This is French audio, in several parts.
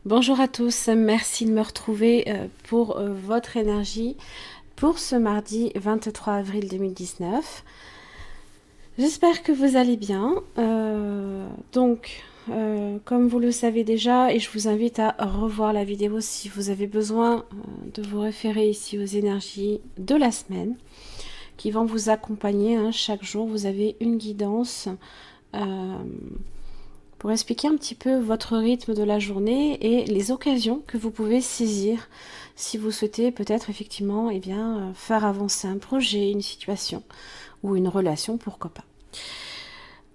Bonjour à tous, merci de me retrouver pour votre énergie pour ce mardi 23 avril 2019. J'espère que vous allez bien. Comme vous le savez déjà, et je vous invite à revoir la vidéo si vous avez besoin de vous référer ici aux énergies de la semaine qui vont vous accompagner. Chaque jour, vous avez une guidance pour expliquer un petit peu votre rythme de la journée et les occasions que vous pouvez saisir si vous souhaitez peut-être effectivement faire avancer un projet, une situation ou une relation, pourquoi pas.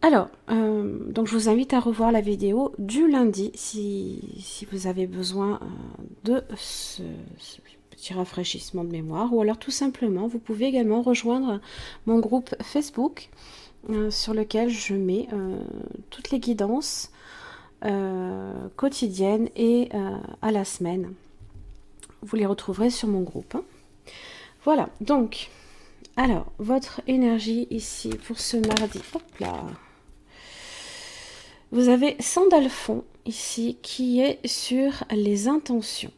Alors, donc je vous invite à revoir la vidéo du lundi si vous avez besoin de ce petit rafraîchissement de mémoire, ou alors tout simplement vous pouvez également rejoindre mon groupe Facebook sur lequel je mets toutes les guidances quotidiennes et à la semaine. Vous les retrouverez sur mon groupe. Voilà, donc, alors, votre énergie ici pour ce mardi. Hop là. Vous avez Sandalphon ici qui est sur les intentions.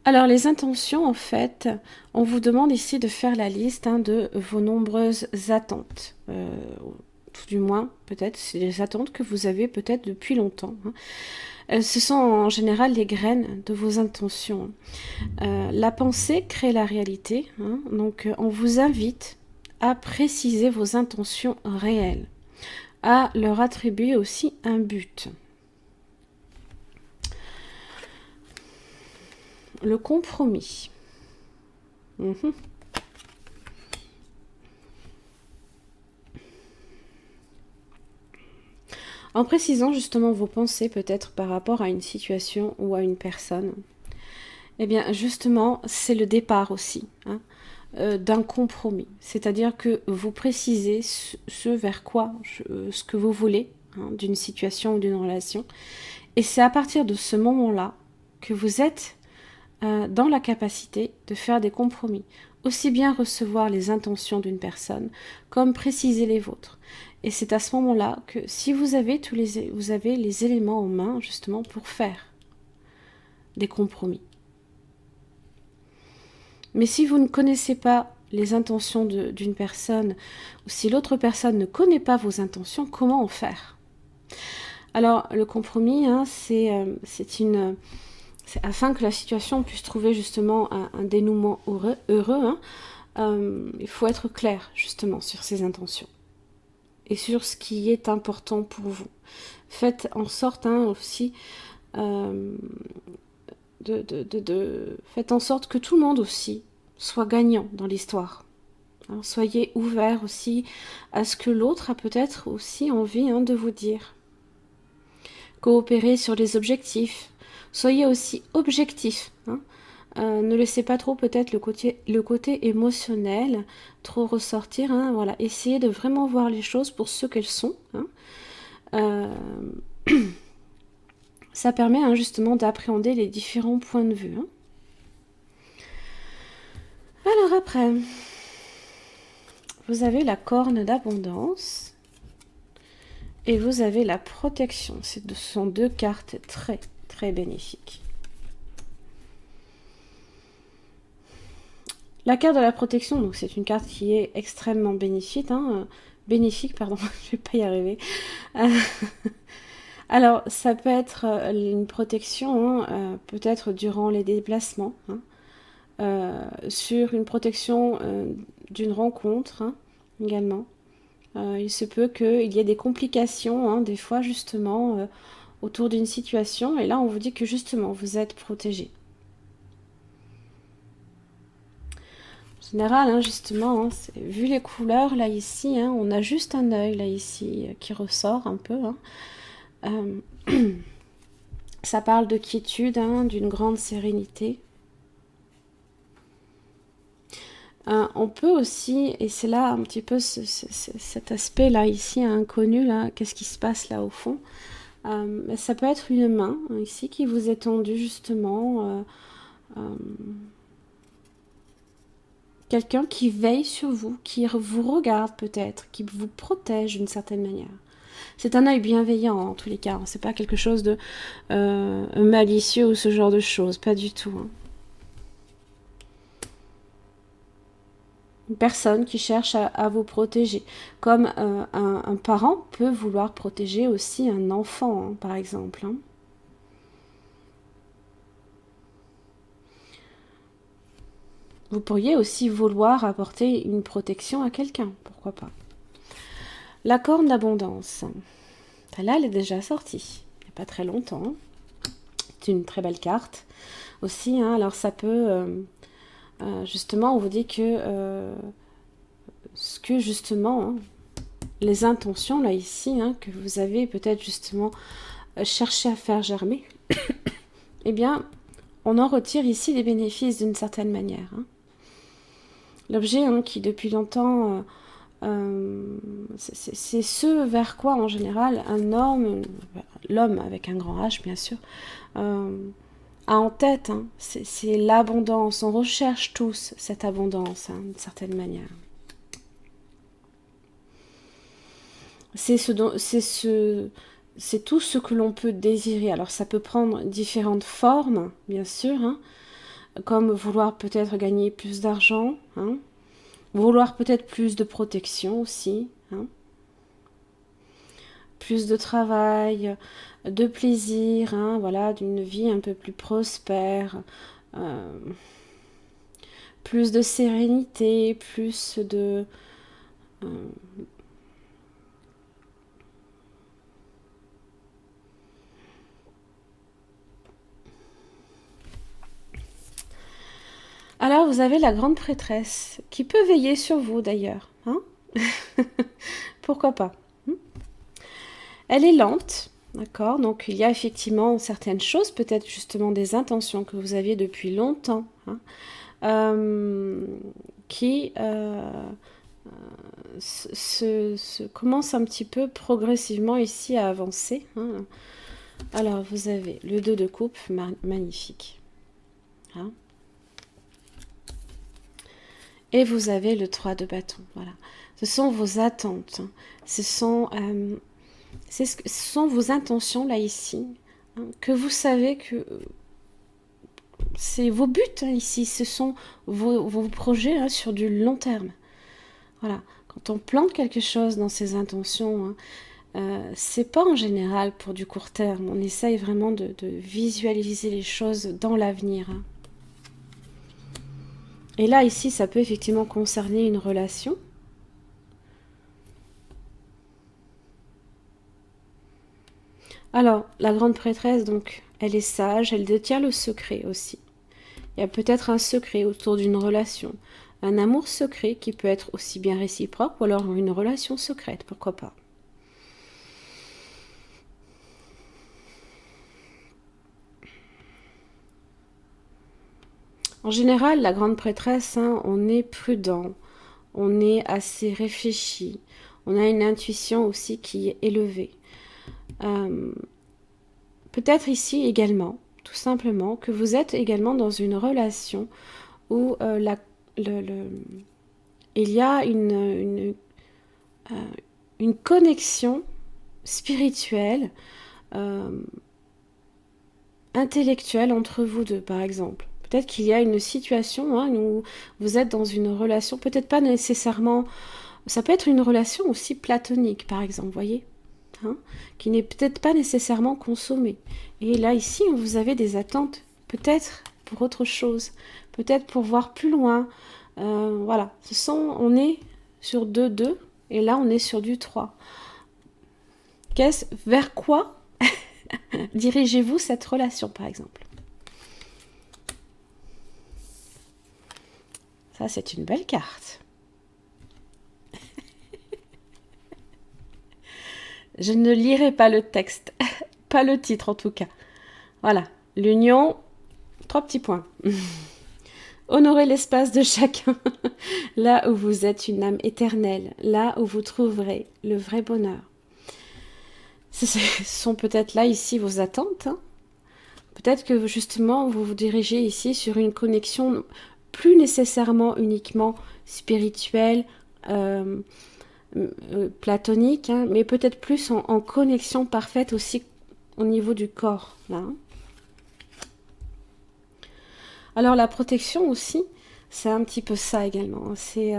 Alors les intentions, en fait, on vous demande ici de faire la liste de vos nombreuses attentes. Tout du moins, peut-être, c'est des attentes que vous avez peut-être depuis longtemps. Ce sont en général les graines de vos intentions. La pensée crée la réalité. Donc on vous invite à préciser vos intentions réelles, à leur attribuer aussi un but. Le compromis. En précisant justement vos pensées peut-être par rapport à une situation ou à une personne, eh bien justement c'est le départ aussi d'un compromis. C'est-à-dire que vous précisez ce vers quoi, ce que vous voulez d'une situation ou d'une relation. Et c'est à partir de ce moment-là que vous êtes dans la capacité de faire des compromis. Aussi bien recevoir les intentions d'une personne, comme préciser les vôtres. Et c'est à ce moment-là que si vous avez vous avez les éléments en main, justement, pour faire des compromis. Mais si vous ne connaissez pas les intentions d'une personne, ou si l'autre personne ne connaît pas vos intentions, comment en faire? Alors, le compromis, c'est afin que la situation puisse trouver justement un dénouement heureux, il faut être clair justement sur ses intentions et sur ce qui est important pour vous. Faites en sorte aussi faites en sorte que tout le monde aussi soit gagnant dans l'histoire. Soyez ouverts aussi à ce que l'autre a peut-être aussi envie de vous dire. Coopérez sur les objectifs. Soyez aussi objectif. Ne laissez pas trop peut-être le côté émotionnel trop ressortir. Voilà. Essayez de vraiment voir les choses pour ce qu'elles sont. Ça permet justement d'appréhender les différents points de vue. Alors après, vous avez la corne d'abondance et vous avez la protection. Ce sont deux cartes très très bénéfiques. La carte de la protection, donc c'est une carte qui est extrêmement bénéfique, pardon, je vais pas y arriver. Alors, ça peut être une protection, peut-être durant les déplacements, sur une protection d'une rencontre également. Il se peut qu'il y ait des complications, des fois justement, autour d'une situation, et là on vous dit que justement vous êtes protégé. En général, hein, justement, hein, vu les couleurs, là, ici, hein, on a juste un œil, là, ici, qui ressort un peu. Hein. Ça parle de quiétude, hein, d'une grande sérénité. On peut aussi, et c'est là un petit peu cet aspect-là, ici, inconnu, là, qu'est-ce qui se passe là au fond. Ça peut être une main, ici, qui vous est tendue, justement. Quelqu'un qui veille sur vous, qui vous regarde peut-être, qui vous protège d'une certaine manière. C'est un œil bienveillant en tous les cas, c'est pas quelque chose de malicieux ou ce genre de choses, pas du tout. Hein. Une personne qui cherche à vous protéger, comme un parent peut vouloir protéger aussi un enfant, hein, par exemple. Hein. Vous pourriez aussi vouloir apporter une protection à quelqu'un, pourquoi pas. La corne d'abondance. Là, elle est déjà sortie, il n'y a pas très longtemps. C'est une très belle carte aussi. Hein. Alors, ça peut... justement, on vous dit que... ce que, justement... Hein, les intentions, là, ici, hein, que vous avez peut-être, justement, cherché à faire germer, eh bien, on en retire ici des bénéfices d'une certaine manière. Hein. L'objet hein, qui, depuis longtemps... c'est ce vers quoi en général un homme, l'homme avec un grand H bien sûr, a en tête, hein, c'est l'abondance. On recherche tous cette abondance hein, d'une certaine manière. C'est tout ce que l'on peut désirer. Alors ça peut prendre différentes formes, bien sûr, hein, comme vouloir peut-être gagner plus d'argent, hein, vouloir peut-être plus de protection aussi, hein, plus de travail, de plaisir, hein, voilà, d'une vie un peu plus prospère, plus de sérénité, plus de... Alors vous avez la grande prêtresse, qui peut veiller sur vous d'ailleurs, hein. Pourquoi pas. Elle est lente, d'accord, donc il y a effectivement certaines choses, peut-être justement des intentions que vous aviez depuis longtemps, hein, qui commencent un petit peu progressivement ici à avancer. Hein. Alors vous avez le 2 de coupe, magnifique. Hein. Et vous avez le 3 de bâton, voilà. Ce sont vos attentes, hein. Ce sont vos intentions là ici, hein, que vous savez que c'est vos buts hein, ici, ce sont vos projets hein, sur du long terme. Voilà, quand on plante quelque chose dans ses intentions, hein, c'est pas en général pour du court terme, on essaye vraiment de visualiser les choses dans l'avenir. Hein. Et là ici, ça peut effectivement concerner une relation. Alors, la grande prêtresse, donc, elle est sage, elle détient le secret aussi. Il y a peut-être un secret autour d'une relation, un amour secret qui peut être aussi bien réciproque ou alors une relation secrète, pourquoi pas. En général, la grande prêtresse, hein, on est prudent, on est assez réfléchi, on a une intuition aussi qui est élevée. Peut-être ici également, tout simplement, que vous êtes également dans une relation où il y a une connexion spirituelle, intellectuelle entre vous deux, par exemple. Peut-être qu'il y a une situation hein, où vous êtes dans une relation, peut-être pas nécessairement... Ça peut être une relation aussi platonique, par exemple, voyez hein, qui n'est peut-être pas nécessairement consommée. Et là, ici, vous avez des attentes, peut-être pour autre chose, peut-être pour voir plus loin. Voilà, on est sur 2-2, et là, on est sur du 3. Vers quoi dirigez-vous cette relation, par exemple? Ça, c'est une belle carte. Je ne lirai pas le texte, pas le titre en tout cas. Voilà, l'union, 3 petits points. Honorez l'espace de chacun, là où vous êtes une âme éternelle, là où vous trouverez le vrai bonheur. Ce sont peut-être là, ici, vos attentes. Hein. Peut-être que justement, vous vous dirigez ici sur une connexion plus nécessairement uniquement spirituelle, platonique, hein, mais peut-être plus en connexion parfaite aussi au niveau du corps. Là, hein. Alors la protection aussi, c'est un petit peu ça également. C'est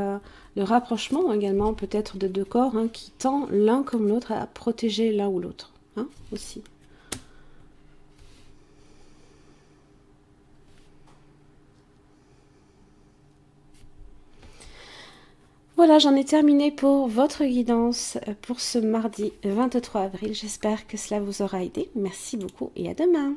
le rapprochement également peut-être de deux corps hein, qui tend l'un comme l'autre à protéger l'un ou l'autre hein, aussi. Voilà, j'en ai terminé pour votre guidance pour ce mardi 23 avril. J'espère que cela vous aura aidé. Merci beaucoup et à demain.